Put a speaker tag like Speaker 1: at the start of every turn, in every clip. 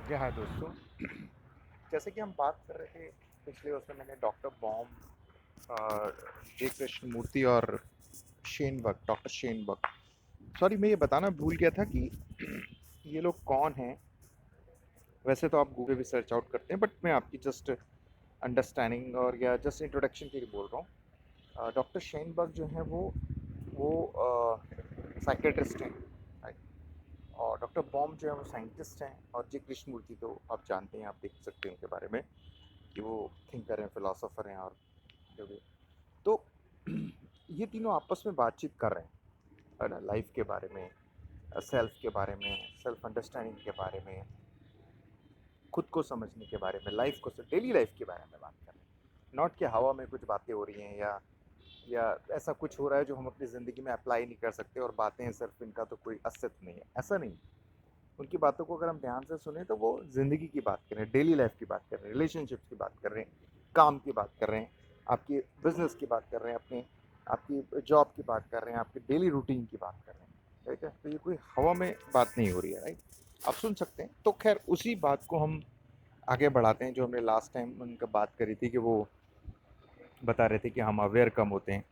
Speaker 1: जी हाँ दोस्तों, जैसे कि हम बात कर रहे थे पिछले उसमें मैंने डॉक्टर बॉम, जे कृष्णमूर्ति और शेनबर्ग, डॉक्टर शेनबर्ग, सॉरी मैं ये बताना भूल गया था कि ये लोग कौन हैं। वैसे तो आप गूगल भी सर्च आउट करते हैं, बट मैं आपकी जस्ट अंडरस्टैंडिंग और या जस्ट इंट्रोडक्शन के लिए बोल रहा हूँ। डॉक्टर शेनबर्ग जो हैं वो साइकेट्रिस्ट हैं, right? और डॉक्टर बॉम जो है वो साइंटिस्ट हैं, और जे कृष्णमूर्ति तो आप जानते हैं, आप देख सकते हैं उनके बारे में कि वो थिंकर हैं, फिलोसोफर हैं, और जो भी। तो ये तीनों आपस में बातचीत कर रहे हैं, है ना, लाइफ के बारे में, सेल्फ के बारे में, सेल्फ अंडरस्टैंडिंग के बारे में, खुद को समझने के बारे में, लाइफ को, डेली लाइफ के बारे में बात कर रहे हैं। नॉट कि हवा में कुछ बातें हो रही हैं या ऐसा कुछ हो रहा है जो हम अपनी ज़िंदगी में अप्लाई नहीं कर सकते और बातें हैं सिर्फ, इनका तो कोई अस्तित्व नहीं है, ऐसा नहीं। उनकी बातों को अगर हम ध्यान से सुने तो वो ज़िंदगी की बात कर रहे हैं, डेली लाइफ की बात कर रहे हैं, रिलेशनशिप्स की बात कर रहे हैं, काम की बात कर रहे हैं, आपकी बिजनेस की बात कर रहे हैं, अपने आपकी जॉब की बात कर रहे हैं, आपकी डेली रूटीन की बात कर रहे हैं। ठीक है, तो ये कोई हवा में बात नहीं हो रही है, राइट। आप सुन सकते हैं। तो खैर उसी बात को हम आगे बढ़ाते हैं जो हमने लास्ट टाइम उनका बात करी थी, कि वो बता रहे थे कि हम अवेयर कम होते हैं।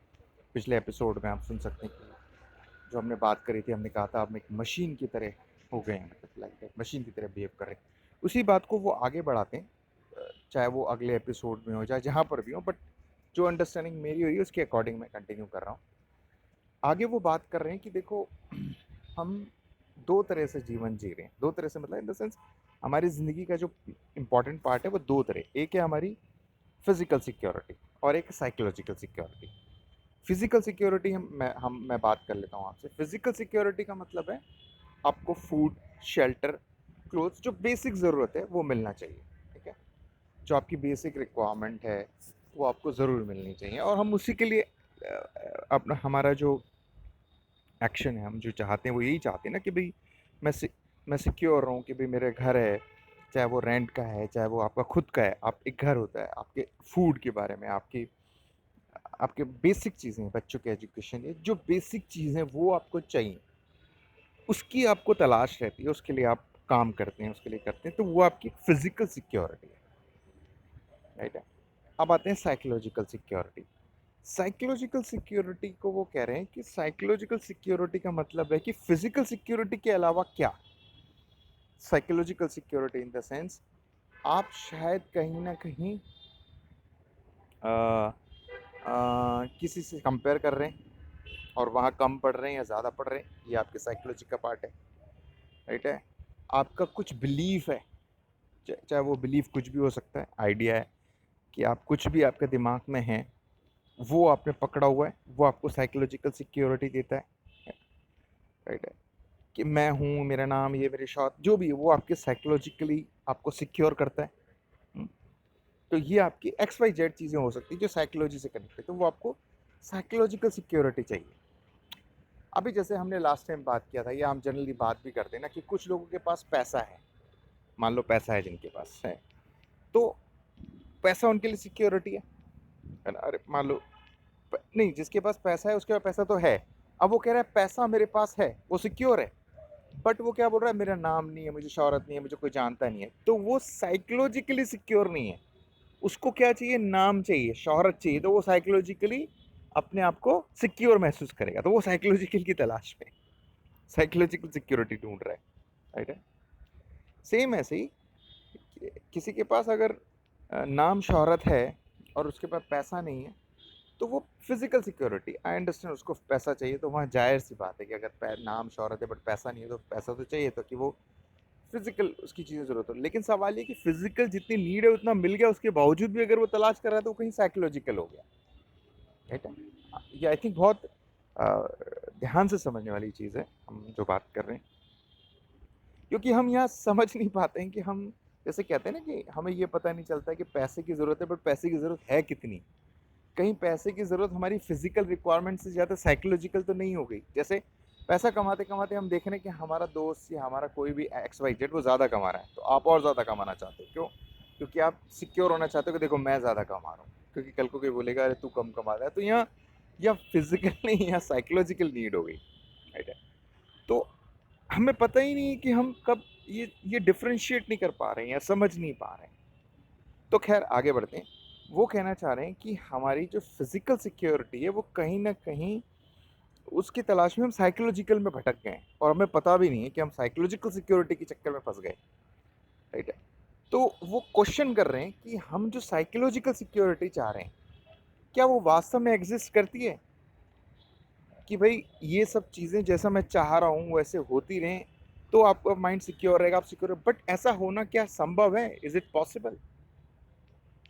Speaker 1: पिछले एपिसोड में आप सुन सकते हैं कि जो हमने बात करी थी, हमने कहा था हम एक मशीन की तरह हो गए हैं, मतलब लाइक मशीन की तरह बिहेव कर रहे हैं। उसी बात को वो आगे बढ़ाते हैं, चाहे वो अगले एपिसोड में हो, चाहे जहाँ पर भी हो, बट जो अंडरस्टैंडिंग मेरी हुई है उसके अकॉर्डिंग मैं कंटिन्यू कर रहा हूँ। आगे वो बात कर रहे हैं कि देखो, हम दो तरह से जीवन जी रहे हैं। दो तरह से मतलब इन द सेंस, हमारी ज़िंदगी का जो इम्पॉर्टेंट पार्ट है वो दो तरह, एक है हमारी फिजिकल सिक्योरिटी और एक साइकोलॉजिकल सिक्योरिटी। फिजिकल सिक्योरिटी मैं बात कर लेता हूँ आपसे। फिजिकल सिक्योरिटी का मतलब है आपको फूड, शेल्टर, क्लोथ्स, जो बेसिक ज़रूरत है वो मिलना चाहिए। ठीक है, जो आपकी बेसिक रिक्वायरमेंट है वो आपको ज़रूर मिलनी चाहिए, और हम उसी के लिए अपना हमारा जो एक्शन है, हम जो चाहते हैं वो यही चाहते हैं ना, कि भाई मैं सि, मैं सिक्योर रहूँ, कि भाई मेरे घर है, चाहे वो रेंट का है, चाहे वो आपका खुद का है। आप एक घर होता है, आपके फूड के बारे में, आपकी आपके बेसिक चीज़ें, बच्चों के एजुकेशन, ये जो बेसिक चीज़ें वो आपको चाहिए, उसकी आपको तलाश रहती है, उसके लिए आप काम करते हैं, उसके लिए करते हैं, तो वो आपकी फिजिकल सिक्योरिटी है, राइट है। अब आते हैं साइकोलॉजिकल सिक्योरिटी। साइकोलॉजिकल सिक्योरिटी को वो कह रहे हैं कि साइकोलॉजिकल सिक्योरिटी का मतलब है कि फिजिकल सिक्योरिटी के अलावा क्या। Psychological security in the sense, आप शायद कहीं ना कहीं किसी से कंपेयर कर रहे हैं, और वहाँ कम पढ़ रहे हैं या ज़्यादा पढ़ रहे हैं, ये आपके साइकोलॉजी का पार्ट है, राइट है। आपका कुछ बिलीफ है, चाहे वो बिलीफ कुछ भी हो सकता है, आइडिया है कि आप कुछ भी आपके दिमाग में है, वो आपने पकड़ा हुआ है, वो आपको साइकोलॉजिकल सिक्योरिटी देता है, राइट है। कि मैं हूँ, मेरा नाम ये, मेरे शौक, जो भी है वो आपके साइकोलॉजिकली आपको सिक्योर करता है। हम्म, तो ये आपकी एक्स वाई जेड चीज़ें हो सकती है जो साइकोलॉजी से कनेक्ट है, तो वो आपको साइकोलॉजिकल सिक्योरिटी चाहिए। अभी जैसे हमने लास्ट टाइम बात किया था, या हम जनरली बात भी करते हैं ना, कि कुछ लोगों के पास पैसा है, मान लो पैसा है, जिनके पास है, तो पैसा उनके लिए सिक्योरिटी है ना। अरे मान लो, नहीं, जिसके पास पैसा है उसके पास पैसा तो है, अब वो कह रहा है पैसा मेरे पास है, वो सिक्योर है, बट वो क्या बोल रहा है, मेरा नाम नहीं है, मुझे शोहरत नहीं है, मुझे कोई जानता नहीं है, तो वो साइकोलॉजिकली सिक्योर नहीं है। उसको क्या चाहिए, नाम चाहिए, शोहरत चाहिए, तो वो साइकोलॉजिकली अपने आप को सिक्योर महसूस करेगा, तो वो साइकोलॉजिकल की तलाश में, साइकोलॉजिकल सिक्योरिटी ढूंढ रहा है, राइट है। सेम ऐसे ही किसी के पास अगर नाम शोहरत है और उसके पास पैसा नहीं है, तो वो फिजिकल सिक्योरिटी, आई अंडरस्टैंड, उसको पैसा चाहिए, तो वहाँ जाहिर सी बात है कि अगर नाम शोहरत है बट पैसा नहीं है, तो पैसा तो चाहिए, तो कि वो फिजिकल उसकी चीज़ें ज़रूरत हो। लेकिन सवाल ये कि फिजिकल जितनी नीड है उतना मिल गया, उसके बावजूद भी अगर वो तलाश कर रहा है, तो वो कहीं साइकोलॉजिकल हो गया, राइट है। ये आई थिंक बहुत ध्यान से समझने वाली चीज़ है हम जो बात कर रहे हैं, क्योंकि हम यहाँ समझ नहीं पाते हैं कि हम, जैसे कहते हैं ना कि हमें ये पता नहीं चलता है कि पैसे की ज़रूरत है, बट पैसे की ज़रूरत है कितनी। कहीं पैसे की ज़रूरत हमारी फिजिकल रिक्वायरमेंट से ज़्यादा साइकोलॉजिकल तो नहीं हो गई। जैसे पैसा कमाते कमाते हम देख रहे हैं कि हमारा दोस्त या हमारा कोई भी एक्स वाई जेड वो ज़्यादा कमा रहा है, तो आप और ज़्यादा कमाना चाहते हो, क्यों? क्योंकि आप सिक्योर होना चाहते हो कि देखो मैं ज़्यादा कमा रहा हूँ, क्योंकि कल को कोई बोलेगा अरे तू कम कमा रहा है, तो यहाँ फिजिकल नहीं, यहाँ साइकोलॉजिकल नीड हो गई, राइट है। तो हमें पता ही नहीं है कि हम कब ये डिफरेंशिएट नहीं कर पा रहे हैं या समझ नहीं पा रहे हैं। तो खैर आगे बढ़ते हैं। वो कहना चाह रहे हैं कि हमारी जो फिजिकल सिक्योरिटी है वो कहीं ना कहीं उसकी तलाश में हम साइकोलॉजिकल में भटक गए हैं और हमें पता भी नहीं है कि हम साइकोलॉजिकल सिक्योरिटी के चक्कर में फंस गए। राइट है। तो वो क्वेश्चन कर रहे हैं कि हम जो साइकोलॉजिकल सिक्योरिटी चाह रहे हैं क्या वो वास्तव में एग्जिस्ट करती है, कि भाई ये सब चीज़ें जैसा मैं चाह रहा हूँ वैसे होती रहें तो आपका माइंड सिक्योर रहेगा, आप सिक्योर। बट ऐसा होना क्या संभव है? Is it possible?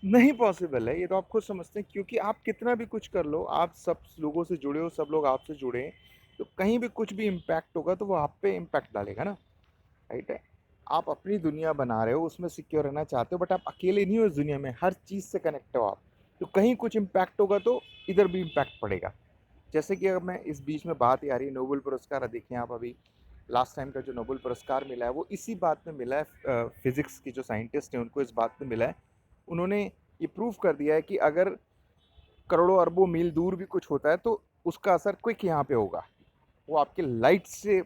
Speaker 1: नहीं पॉसिबल है, ये तो आप खुद समझते हैं, क्योंकि आप कितना भी कुछ कर लो, आप सब लोगों से जुड़े हो, सब लोग आपसे जुड़े हैं, तो कहीं भी कुछ भी इम्पैक्ट होगा तो वो आप पे इम्पैक्ट डालेगा ना। राइट है। आप अपनी दुनिया बना रहे हो, उसमें सिक्योर रहना चाहते हो, बट आप अकेले नहीं हो इस दुनिया में, हर चीज़ से कनेक्ट हो आप। तो कहीं कुछ इम्पैक्ट होगा तो इधर भी इम्पैक्ट पड़ेगा। जैसे कि अगर मैं इस बीच में बात ही आ रही है नोबेल पुरस्कार, देखें आप अभी लास्ट टाइम का जो नोबेल पुरस्कार मिला है वो इसी बात में मिला है। फिजिक्स की जो साइंटिस्ट हैं उनको इस बात में मिला है। उन्होंने ये प्रूव कर दिया है कि अगर करोड़ों अरबों मील दूर भी कुछ होता है तो उसका असर क्विक यहाँ पे होगा। वो आपके लाइट से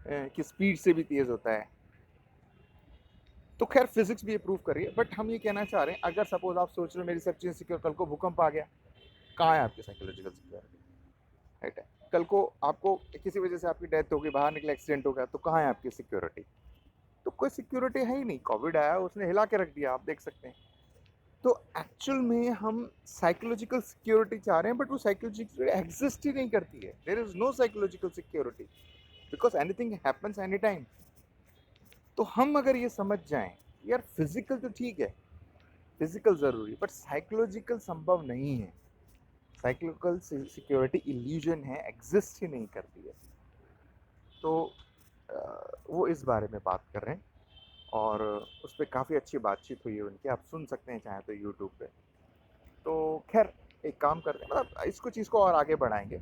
Speaker 1: की स्पीड से भी तेज़ होता है। तो खैर फिजिक्स भी ये प्रूव कर रही है, बट हम ये कहना चाह रहे हैं अगर सपोज आप सोच रहे हो मेरी सब चीज़ें सिक्योर, कल को भूकंप आ गया, कहाँ है आपकी साइकोलॉजिकल सिक्योरिटी? राइट है। कल को आपको किसी वजह से आपकी डेथ हो गई, बाहर निकले, एक्सीडेंट हो गया, तो कहाँ है आपकी सिक्योरिटी? तो कोई सिक्योरिटी है ही नहीं। कोविड आया उसने हिला के रख दिया, आप देख सकते हैं। तो एक्चुअल में हम साइकोलॉजिकल सिक्योरिटी चाह रहे हैं, बट वो साइकोलॉजिकल एग्जिस्ट ही नहीं करती है। There is no psychological security because anything happens any time. तो हम अगर ये समझ जाएं, यार फिजिकल तो ठीक है, फिजिकल ज़रूरी, बट साइकोलॉजिकल संभव नहीं है। साइकोलॉजिकल सिक्योरिटी इल्यूजन है, एग्जिस्ट ही नहीं करती है। तो वो इस बारे में बात कर रहे हैं और उस पर काफ़ी अच्छी बातचीत हुई है उनकी, आप सुन सकते हैं चाहे तो यूट्यूब पे। तो खैर एक काम करते हैं, मतलब इसको चीज़ को और आगे बढ़ाएंगे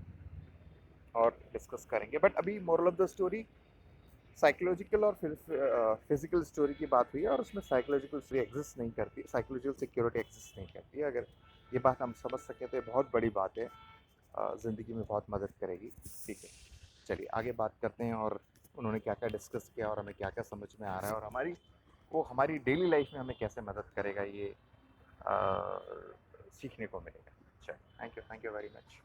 Speaker 1: और डिस्कस करेंगे, बट अभी moral of the story psychological और फिजिकल स्टोरी की बात हुई है और उसमें साइकोलॉजिकल स्टोरी एग्जिस्ट नहीं करती, साइकोलॉजिकल सिक्योरिटी एग्जिस्ट नहीं करती है। अगर ये बात हम समझ सकें तो ये बहुत बड़ी बात है, ज़िंदगी में बहुत मदद करेगी। ठीक है, चलिए आगे बात करते हैं और उन्होंने क्या क्या डिस्कस किया और हमें क्या क्या समझ में आ रहा है और हमारी डेली लाइफ में हमें कैसे मदद करेगा, ये सीखने को मिलेगा। चलिए, थैंक यू वेरी मच।